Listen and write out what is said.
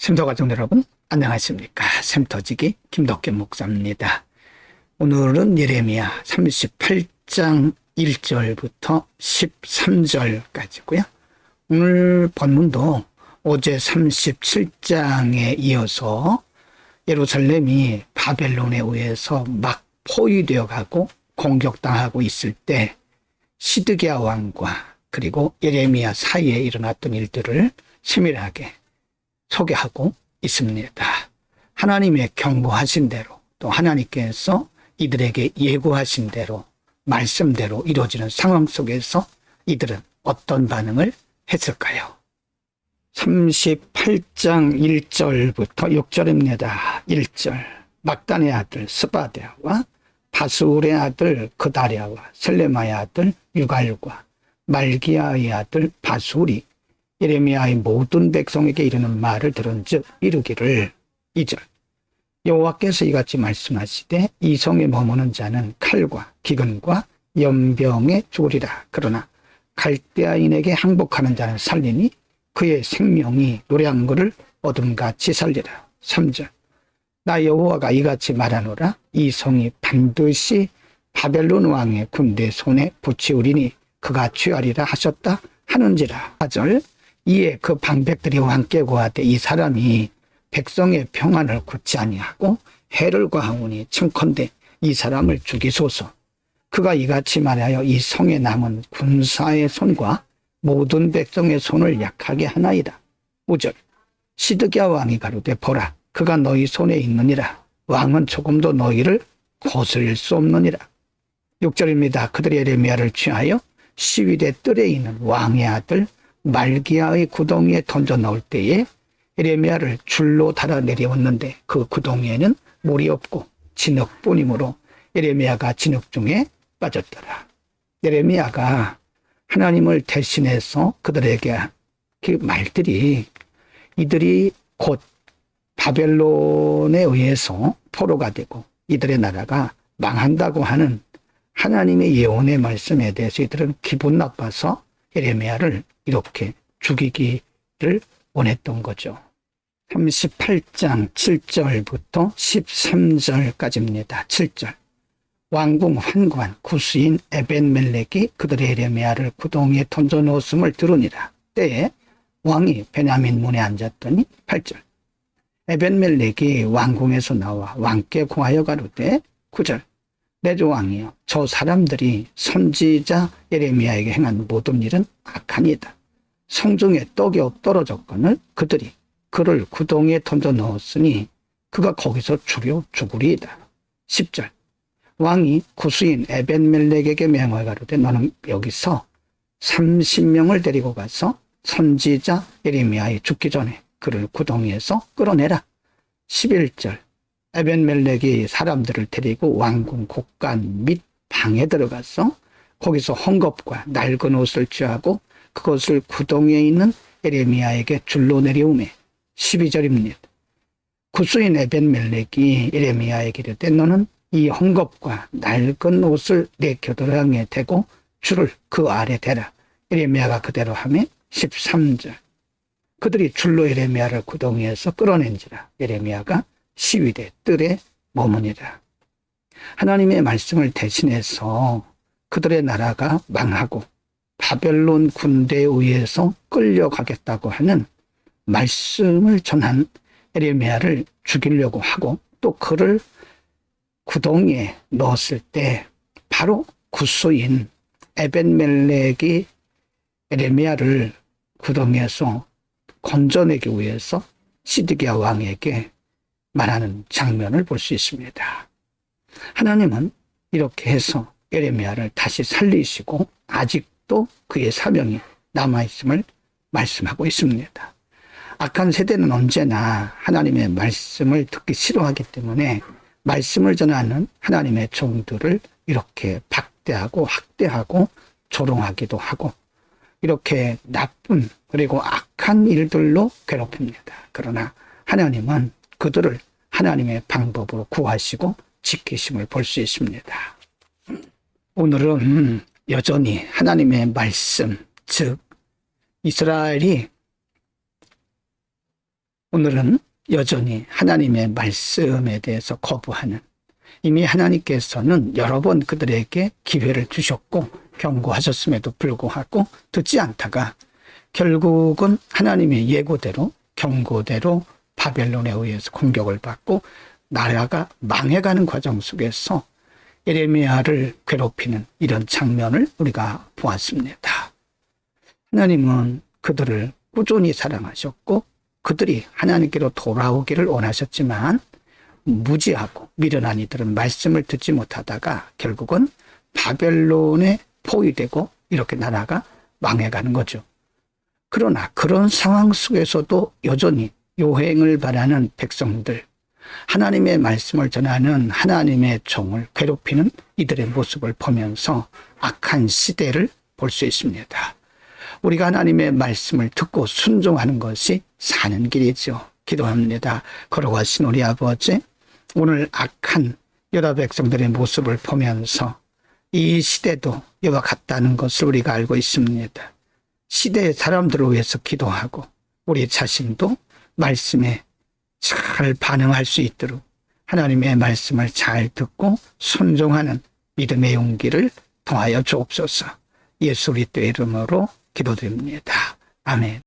샘터 가족 여러분 안녕하십니까. 샘터지기 김덕계 목사입니다. 오늘은 예레미야 38장 1절부터 13절까지고요. 오늘 본문도 어제 37장에 이어서 예루살렘이 바벨론에 의해서 막 포위되어 가고 공격당하고 있을 때 시드기야 왕과 그리고 예레미야 사이에 일어났던 일들을 세밀하게 소개하고 있습니다. 하나님의 경고하신 대로 또 하나님께서 이들에게 예고하신 대로 말씀대로 이루어지는 상황 속에서 이들은 어떤 반응을 했을까요? 38장 1절부터 6절입니다. 1절 막단의 아들 스바데아와 바술의 아들 그다랴와 셀레마의 아들 유갈과 말기야의 아들 바술이 예레미야의 모든 백성에게 이르는 말을 들은즉 이르기를 2절 여호와께서 이같이 말씀하시되 이 성에 머무는 자는 칼과 기근과 연병에 죽으리라. 그러나 갈대아인에게 항복하는 자는 살리니 그의 생명이 노량물을 어둠같이 살리라. 3절 나 여호와가 이같이 말하노라. 이 성이 반드시 바벨론 왕의 군대 손에 붙이우리니 그가 취하리라 하셨다 하는지라. 4절 이에 그 방백들이 왕께 고하되 이 사람이 백성의 평안을 굳지 아니하고 해를 가하오니 청컨대 이 사람을 죽이소서. 그가 이같이 말하여 이 성에 남은 군사의 손과 모든 백성의 손을 약하게 하나이다. 5절 시드기야 왕이 가로되 보라 그가 너희 손에 있느니라. 왕은 조금도 너희를 거스릴 수 없느니라. 6절입니다. 그들이 예레미야를 취하여 시위대 뜰에 있는 왕의 아들 말기야의 구덩이에 던져 넣을 때에 예레미야를 줄로 달아 내려왔는데 그 구덩이에는 물이 없고 진흙뿐이므로 예레미야가 진흙 중에 빠졌더라. 예레미야가 하나님을 대신해서 그들에게 그 말들이 이들이 곧 바벨론에 의해서 포로가 되고 이들의 나라가 망한다고 하는 하나님의 예언의 말씀에 대해서 이들은 기분 나빠서 예레미야를 이렇게 죽이기를 원했던 거죠. 38장 7절부터 13절까지입니다. 7절 왕궁 환관 구스인 에벤멜렉이 그들의 예레미야를 구덩이에 던져 놓았음을 들으니라. 때에 왕이 베냐민 문에 앉았더니 8절 에벤멜렉이 왕궁에서 나와 왕께 고하여 가로되 9절 내주 왕이여 저 사람들이 선지자 예레미야에게 행한 모든 일은 악하니이다. 성중에 떡이 떨어졌거늘 그들이 그를 구덩이에 던져 넣었으니 그가 거기서 죽으리이다. 10절 왕이 구스인 에벤멜렉에게 명하여 가로되 너는 여기서 30명을 데리고 가서 선지자 예레미야에 죽기 전에 그를 구덩이에서 끌어내라. 11절 에벤멜렉이 사람들을 데리고 왕궁 곳간 및 방에 들어가서 거기서 헝겊과 낡은 옷을 취하고 그것을 구덩이에 있는 예레미야에게 줄로 내려오매. 12절입니다. 구스인 에벤멜렉이 예레미야에게 이르되 너는 이 헝겊과 낡은 옷을 내 겨드랑이에 대고 줄을 그 아래 대라. 예레미야가 그대로 하매. 13절 그들이 줄로 예레미야를 구덩이에서 끌어낸지라. 예레미야가 시위대 뜰에 머무니라. 하나님의 말씀을 대신해서 그들의 나라가 망하고 바벨론 군대에 의해서 끌려가겠다고 하는 말씀을 전한 예레미야를 죽이려고 하고 또 그를 구덩이에 넣었을 때 바로 구스인 에벤멜렉이 예레미야를 구덩이에서 건져내기 위해서 시드기야 왕에게 말하는 장면을 볼 수 있습니다. 하나님은 이렇게 해서 예레미야를 다시 살리시고 아직도 그의 사명이 남아있음을 말씀하고 있습니다. 악한 세대는 언제나 하나님의 말씀을 듣기 싫어하기 때문에 말씀을 전하는 하나님의 종들을 이렇게 박대하고 학대하고 조롱하기도 하고 이렇게 나쁜 그리고 악한 일들로 괴롭힙니다. 그러나 하나님은 그들을 하나님의 방법으로 구하시고 지키심을 볼 수 있습니다. 오늘은 여전히 하나님의 말씀, 즉 이스라엘이 오늘은 여전히 하나님의 말씀에 대해서 거부하는, 이미 하나님께서는 여러 번 그들에게 기회를 주셨고 경고하셨음에도 불구하고 듣지 않다가 결국은 하나님의 예고대로 경고대로 바벨론에 의해서 공격을 받고 나라가 망해가는 과정 속에서 예레미야를 괴롭히는 이런 장면을 우리가 보았습니다. 하나님은 그들을 꾸준히 사랑하셨고 그들이 하나님께로 돌아오기를 원하셨지만 무지하고 미련한 이들은 말씀을 듣지 못하다가 결국은 바벨론에 포위되고 이렇게 나라가 망해가는 거죠. 그러나 그런 상황 속에서도 여전히 요행을 바라는 백성들, 하나님의 말씀을 전하는 하나님의 종을 괴롭히는 이들의 모습을 보면서 악한 시대를 볼 수 있습니다. 우리가 하나님의 말씀을 듣고 순종하는 것이 사는 길이죠. 기도합니다. 걸어가신 우리 아버지, 오늘 악한 유다 백성들의 모습을 보면서 이 시대도 이와 같다는 것을 우리가 알고 있습니다. 시대의 사람들을 위해서 기도하고 우리 자신도 말씀에 잘 반응할 수 있도록 하나님의 말씀을 잘 듣고 순종하는 믿음의 용기를 더하여 주옵소서. 예수 그리스도의 이름으로 기도드립니다. 아멘.